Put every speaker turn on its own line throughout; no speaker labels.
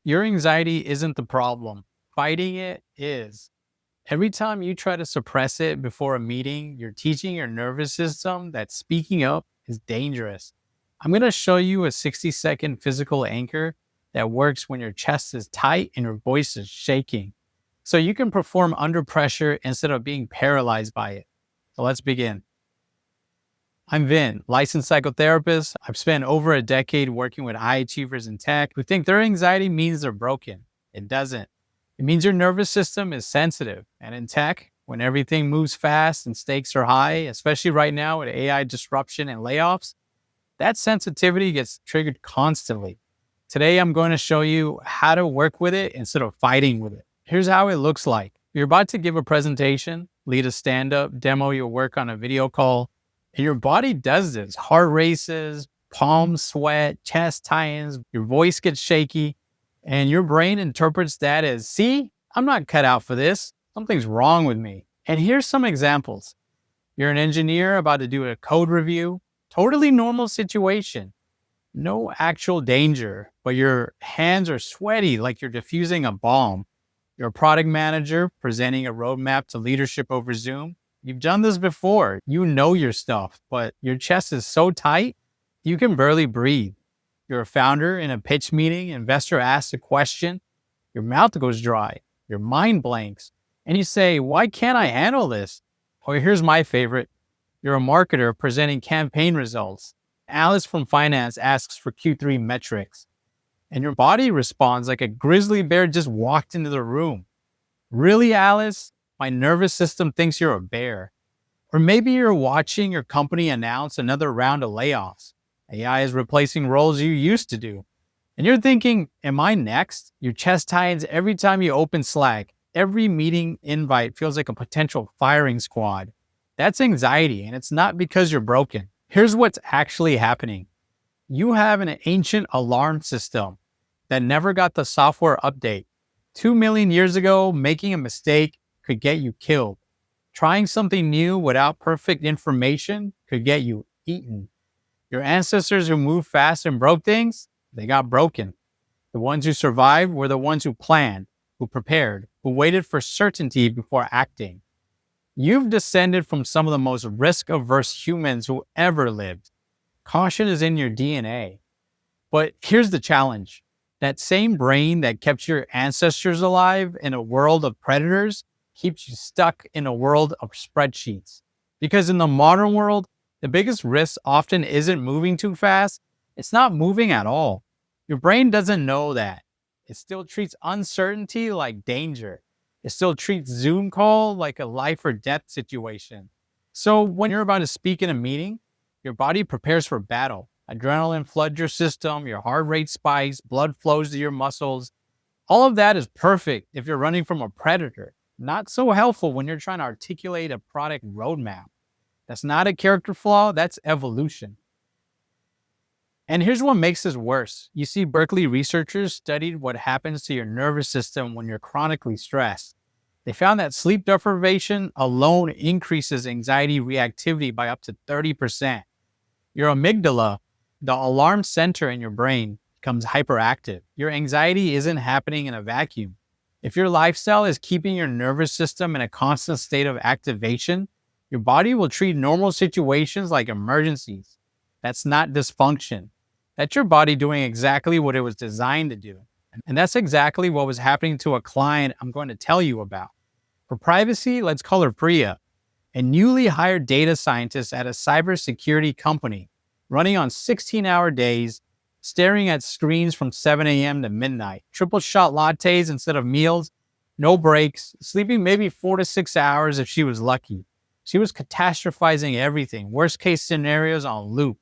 Your anxiety isn't the problem. Fighting it is. Every time you try to suppress it before a meeting, you're teaching your nervous system that speaking up is dangerous. I'm going to show you a 60-second physical anchor that works when your chest is tight and your voice is shaking. So you can perform under pressure instead of being paralyzed by it. So let's begin. I'm Vin, licensed psychotherapist. I've spent over a decade working with high achievers in tech who think their anxiety means they're broken. It doesn't. It means your nervous system is sensitive. And in tech, when everything moves fast and stakes are high, especially right now with AI disruption and layoffs, that sensitivity gets triggered constantly. Today, I'm going to show you how to work with it instead of fighting with it. Here's how it looks like. You're about to give a presentation, lead a stand-up, demo your work on a video call, and your body does this. Heart races, palms sweat, chest tightens, your voice gets shaky, and your brain interprets that as, see, I'm not cut out for this. Something's wrong with me. And here's some examples. You're an engineer about to do a code review, totally normal situation. No actual danger, but your hands are sweaty like you're diffusing a bomb. You're a product manager presenting a roadmap to leadership over Zoom. You've done this before. You know your stuff, but your chest is so tight, you can barely breathe. You're a founder in a pitch meeting, investor asks a question, your mouth goes dry, your mind blanks, and you say, why can't I handle this? Or here's my favorite. You're a marketer presenting campaign results. Alice from finance asks for Q3 metrics, and your body responds like a grizzly bear just walked into the room. Really, Alice? My nervous system thinks you're a bear. Or maybe you're watching your company announce another round of layoffs. AI is replacing roles you used to do. And you're thinking, am I next? Your chest tightens every time you open Slack. Every meeting invite feels like a potential firing squad. That's anxiety, and it's not because you're broken. Here's what's actually happening. You have an ancient alarm system that never got the software update. 2 million years ago, making a mistake could get you killed. Trying something new without perfect information could get you eaten. Your ancestors who moved fast and broke things, they got broken. The ones who survived were the ones who planned, who prepared, who waited for certainty before acting. You've descended from some of the most risk-averse humans who ever lived. Caution is in your DNA. But here's the challenge. That same brain that kept your ancestors alive in a world of predators keeps you stuck in a world of spreadsheets. Because in the modern world, the biggest risk often isn't moving too fast. It's not moving at all. Your brain doesn't know that. It still treats uncertainty like danger. It still treats Zoom call like a life or death situation. So when you're about to speak in a meeting, your body prepares for battle. Adrenaline floods your system, your heart rate spikes, blood flows to your muscles. All of that is perfect if you're running from a predator. Not so helpful when you're trying to articulate a product roadmap. That's not a character flaw, that's evolution. And here's what makes this worse. You see, Berkeley researchers studied what happens to your nervous system when you're chronically stressed. They found that sleep deprivation alone increases anxiety reactivity by up to 30%. Your amygdala, the alarm center in your brain, becomes hyperactive. Your anxiety isn't happening in a vacuum. If your lifestyle is keeping your nervous system in a constant state of activation, your body will treat normal situations like emergencies. That's not dysfunction. That's your body doing exactly what it was designed to do. And that's exactly what was happening to a client I'm going to tell you about. For privacy, let's call her Priya, a newly hired data scientist at a cybersecurity company, running on 16-hour days, staring at screens from 7 a.m. to midnight, triple shot lattes instead of meals, no breaks, sleeping maybe 4 to 6 hours if she was lucky. She was catastrophizing everything, worst case scenarios on loop.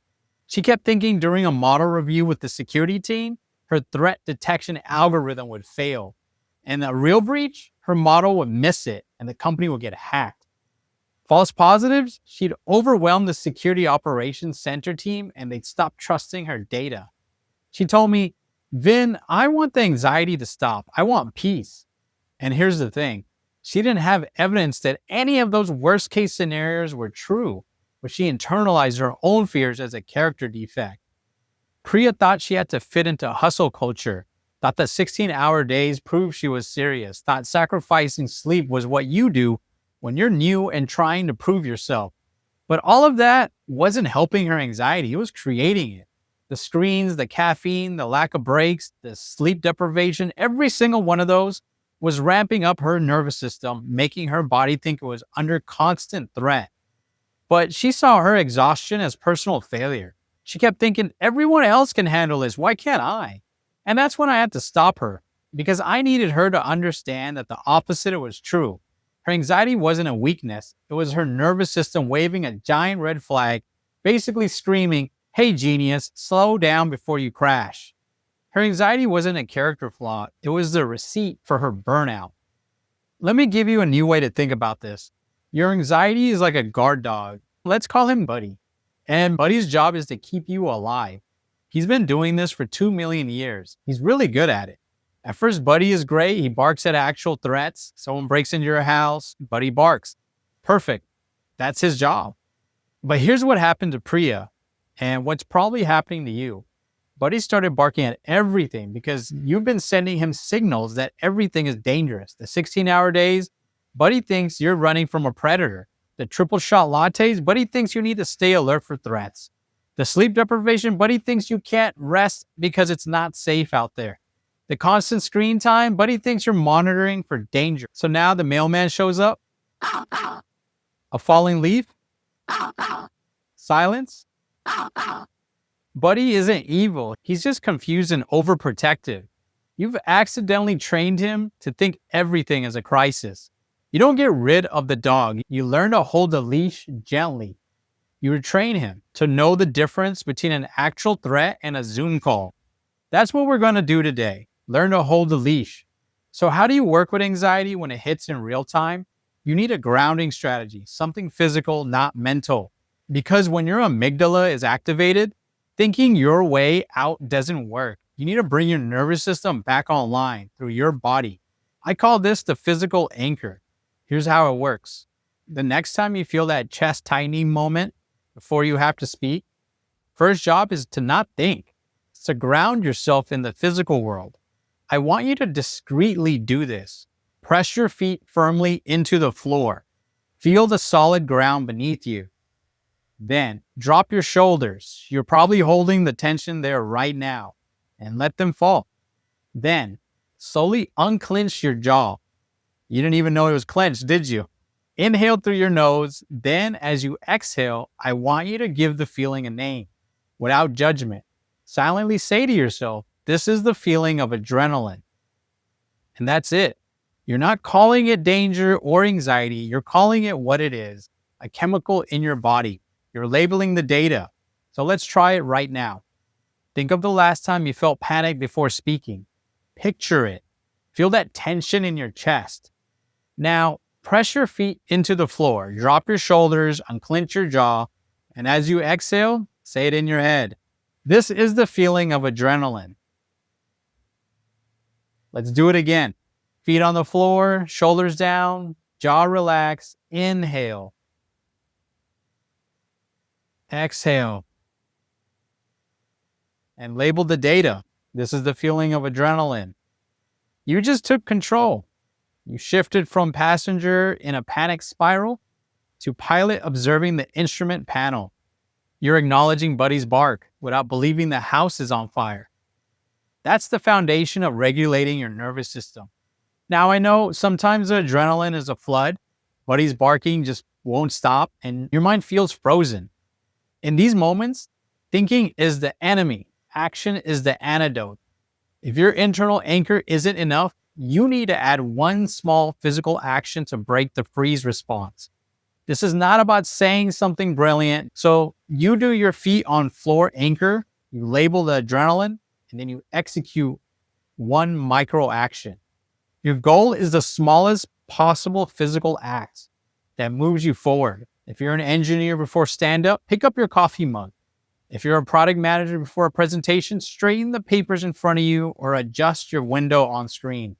She kept thinking during a model review with the security team, her threat detection algorithm would fail. And a real breach, her model would miss it and the company would get hacked. False positives, she'd overwhelm the security operations center team and they'd stop trusting her data. She told me, Vin, I want the anxiety to stop. I want peace. And here's the thing. She didn't have evidence that any of those worst case scenarios were true, but she internalized her own fears as a character defect. Priya thought she had to fit into hustle culture, thought that 16-hour days proved she was serious, thought sacrificing sleep was what you do when you're new and trying to prove yourself. But all of that wasn't helping her anxiety, it was creating it. The screens, the caffeine, the lack of breaks, the sleep deprivation, every single one of those was ramping up her nervous system, making her body think it was under constant threat. But she saw her exhaustion as personal failure. She kept thinking, everyone else can handle this. Why can't I? And that's when I had to stop her because I needed her to understand that the opposite was true. Her anxiety wasn't a weakness. It was her nervous system waving a giant red flag, basically screaming, hey, genius, slow down before you crash. Her anxiety wasn't a character flaw. It was the receipt for her burnout. Let me give you a new way to think about this. Your anxiety is like a guard dog. Let's call him Buddy. And Buddy's job is to keep you alive. He's been doing this for 2 million years. He's really good at it. At first, Buddy is great. He barks at actual threats. Someone breaks into your house, Buddy barks. Perfect. That's his job. But here's what happened to Priya, and what's probably happening to you. Buddy started barking at everything because you've been sending him signals that everything is dangerous. The 16-hour days, Buddy thinks you're running from a predator. The triple shot lattes, Buddy thinks you need to stay alert for threats. The sleep deprivation, Buddy thinks you can't rest because it's not safe out there. The constant screen time, Buddy thinks you're monitoring for danger. So now the mailman shows up. A falling leaf. Silence. Buddy isn't evil. He's just confused and overprotective. You've accidentally trained him to think everything is a crisis. You don't get rid of the dog. You learn to hold the leash gently. You retrain him to know the difference between an actual threat and a Zoom call. That's what we're going to do today. Learn to hold the leash. So how do you work with anxiety when it hits in real time? You need a grounding strategy, something physical, not mental. Because when your amygdala is activated, thinking your way out doesn't work. You need to bring your nervous system back online through your body. I call this the physical anchor. Here's how it works. The next time you feel that chest tightening moment before you have to speak, first job is to not think. It's to ground yourself in the physical world. I want you to discreetly do this. Press your feet firmly into the floor. Feel the solid ground beneath you. Then drop your shoulders. You're probably holding the tension there right now, and let them fall. Then slowly unclench your jaw. You didn't even know it was clenched, did you? Inhale through your nose. Then as you exhale, I want you to give the feeling a name without judgment. Silently say to yourself, this is the feeling of adrenaline. And that's it. You're not calling it danger or anxiety. You're calling it what it is, a chemical in your body. You're labeling the data. So let's try it right now. Think of the last time you felt panic before speaking. Picture it. Feel that tension in your chest. Now, press your feet into the floor. Drop your shoulders, unclench your jaw, and as you exhale, say it in your head. This is the feeling of adrenaline. Let's do it again. Feet on the floor, shoulders down, jaw relaxed. Inhale. Exhale. And label the data. This is the feeling of adrenaline. You just took control. You shifted from passenger in a panic spiral to pilot observing the instrument panel. You're acknowledging Buddy's bark without believing the house is on fire. That's the foundation of regulating your nervous system. Now I know sometimes the adrenaline is a flood. Buddy's barking just won't stop and your mind feels frozen. In these moments, thinking is the enemy. Action is the antidote. If your internal anchor isn't enough, you need to add one small physical action to break the freeze response. This is not about saying something brilliant. So you do your feet on floor anchor, you label the adrenaline, and then you execute one micro action. Your goal is the smallest possible physical act that moves you forward. If you're an engineer before stand-up, pick up your coffee mug. If you're a product manager before a presentation, straighten the papers in front of you or adjust your window on screen.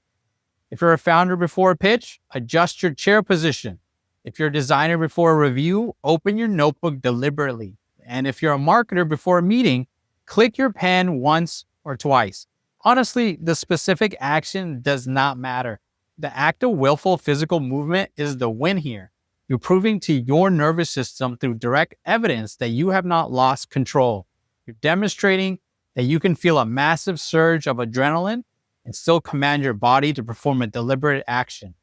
If you're a founder before a pitch, adjust your chair position. If you're a designer before a review, open your notebook deliberately. And if you're a marketer before a meeting, click your pen once or twice. Honestly, the specific action does not matter. The act of willful physical movement is the win here. You're proving to your nervous system through direct evidence that you have not lost control. You're demonstrating that you can feel a massive surge of adrenaline and still command your body to perform a deliberate action.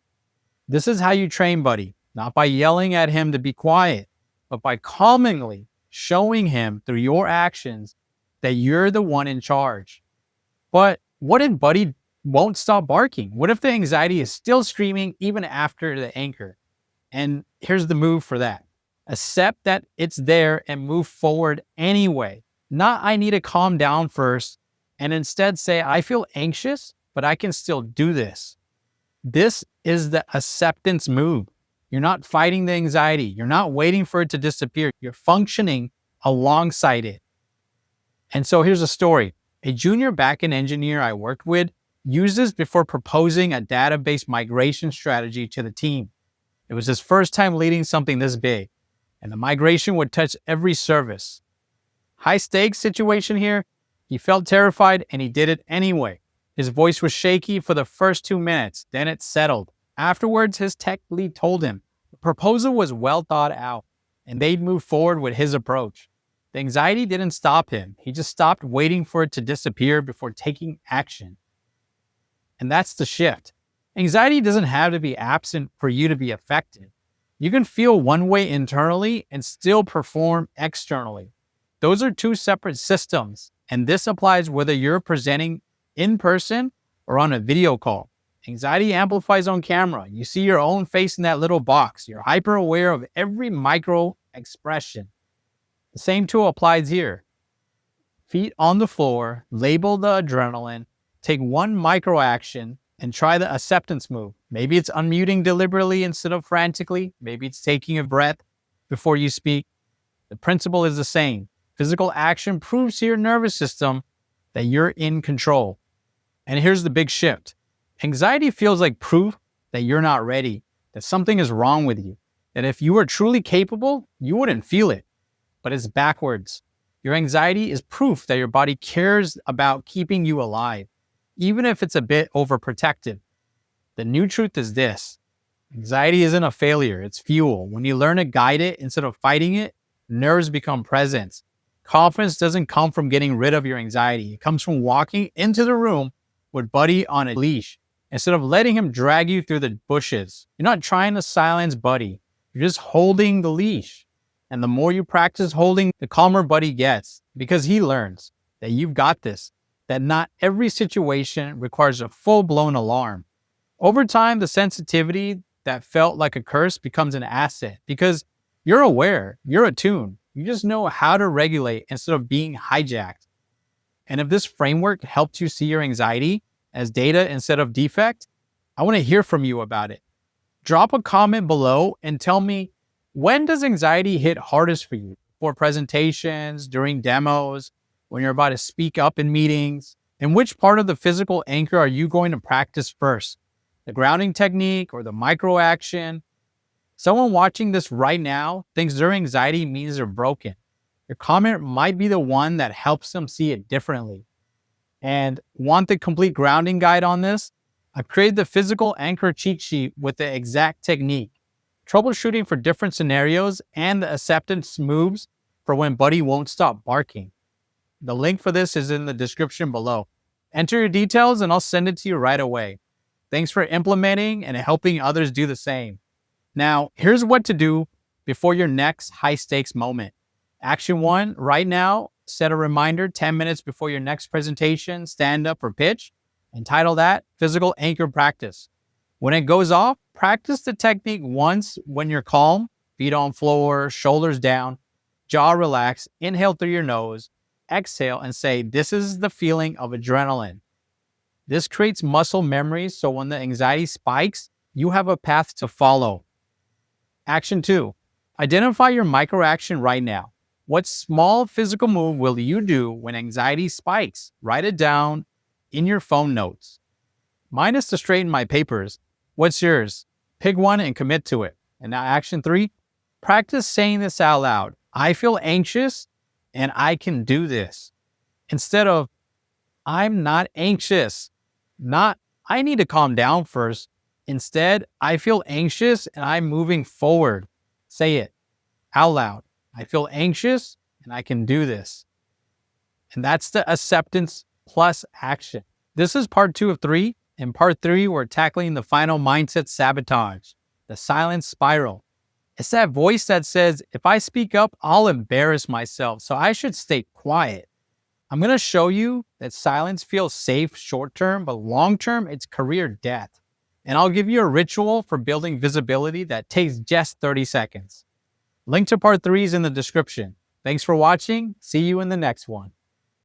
This is how you train, buddy, not by yelling at him to be quiet, but by calmingly showing him through your actions that you're the one in charge. But what if Buddy won't stop barking? What if the anxiety is still screaming even after the anchor? And here's the move for that. Accept that it's there and move forward anyway. Not, I need to calm down first, and instead say, I feel anxious, but I can still do this. This is the acceptance move. You're not fighting the anxiety. You're not waiting for it to disappear. You're functioning alongside it. And so here's a story. A junior backend engineer I worked with used this before proposing a database migration strategy to the team. It was his first time leading something this big, and the migration would touch every service. High stakes situation here. He felt terrified and he did it anyway. His voice was shaky for the first 2 minutes, then it settled. Afterwards, his tech lead told him the proposal was well thought out and they'd move forward with his approach. The anxiety didn't stop him. He just stopped waiting for it to disappear before taking action. And that's the shift. Anxiety doesn't have to be absent for you to be effective. You can feel one way internally and still perform externally. Those are two separate systems, and this applies whether you're presenting in person or on a video call. Anxiety amplifies on camera. You see your own face in that little box. You're hyper aware of every micro expression. The same tool applies here. Feet on the floor, label the adrenaline, take one micro action, and try the acceptance move. Maybe it's unmuting deliberately instead of frantically. Maybe it's taking a breath before you speak. The principle is the same. Physical action proves to your nervous system that you're in control. And here's the big shift. Anxiety feels like proof that you're not ready, that something is wrong with you, that if you were truly capable, you wouldn't feel it. But it's backwards. Your anxiety is proof that your body cares about keeping you alive, even if it's a bit overprotective. The new truth is this. Anxiety isn't a failure, it's fuel. When you learn to guide it instead of fighting it, nerves become presence. Confidence doesn't come from getting rid of your anxiety. It comes from walking into the room with Buddy on a leash instead of letting him drag you through the bushes. You're not trying to silence Buddy. You're just holding the leash. And the more you practice holding, the calmer Buddy gets because he learns that you've got this, that not every situation requires a full-blown alarm. Over time, the sensitivity that felt like a curse becomes an asset because you're aware, you're attuned. You just know how to regulate instead of being hijacked. And if this framework helped you see your anxiety as data instead of defect, I want to hear from you about it. Drop a comment below and tell me, when does anxiety hit hardest for you? For presentations, during demos, when you're about to speak up in meetings? And which part of the physical anchor are you going to practice first? The grounding technique or the micro action? Someone watching this right now thinks their anxiety means they're broken. Your comment might be the one that helps them see it differently. And want the complete grounding guide on this? I've created the physical anchor cheat sheet with the exact technique, troubleshooting for different scenarios, and the acceptance moves for when Buddy won't stop barking. The link for this is in the description below. Enter your details and I'll send it to you right away. Thanks for implementing and helping others do the same. Now, here's what to do before your next high-stakes moment. Action 1, right now, set a reminder 10 minutes before your next presentation, stand up or pitch, and title that Physical Anchor Practice. When it goes off, practice the technique once when you're calm, feet on floor, shoulders down, jaw relaxed, inhale through your nose, exhale and say, this is the feeling of adrenaline. This creates muscle memory so when the anxiety spikes, you have a path to follow. Action 2, identify your micro action right now. What small physical move will you do when anxiety spikes? Write it down in your phone notes. Mine is to straighten my papers. What's yours? Pick one and commit to it. And now action 3, practice saying this out loud. I feel anxious and I can do this. Instead of, I'm not anxious. Not, I need to calm down first. Instead, I feel anxious and I'm moving forward. Say it out loud. I feel anxious and I can do this. And that's the acceptance plus action. This is part 2 of 3. In part 3, we're tackling the final mindset sabotage, the silent spiral. It's that voice that says, if I speak up, I'll embarrass myself, so I should stay quiet. I'm going to show you that silence feels safe short term, but long term, it's career death. And I'll give you a ritual for building visibility that takes just 30 seconds. Link to part 3 is in the description. Thanks for watching. See you in the next one.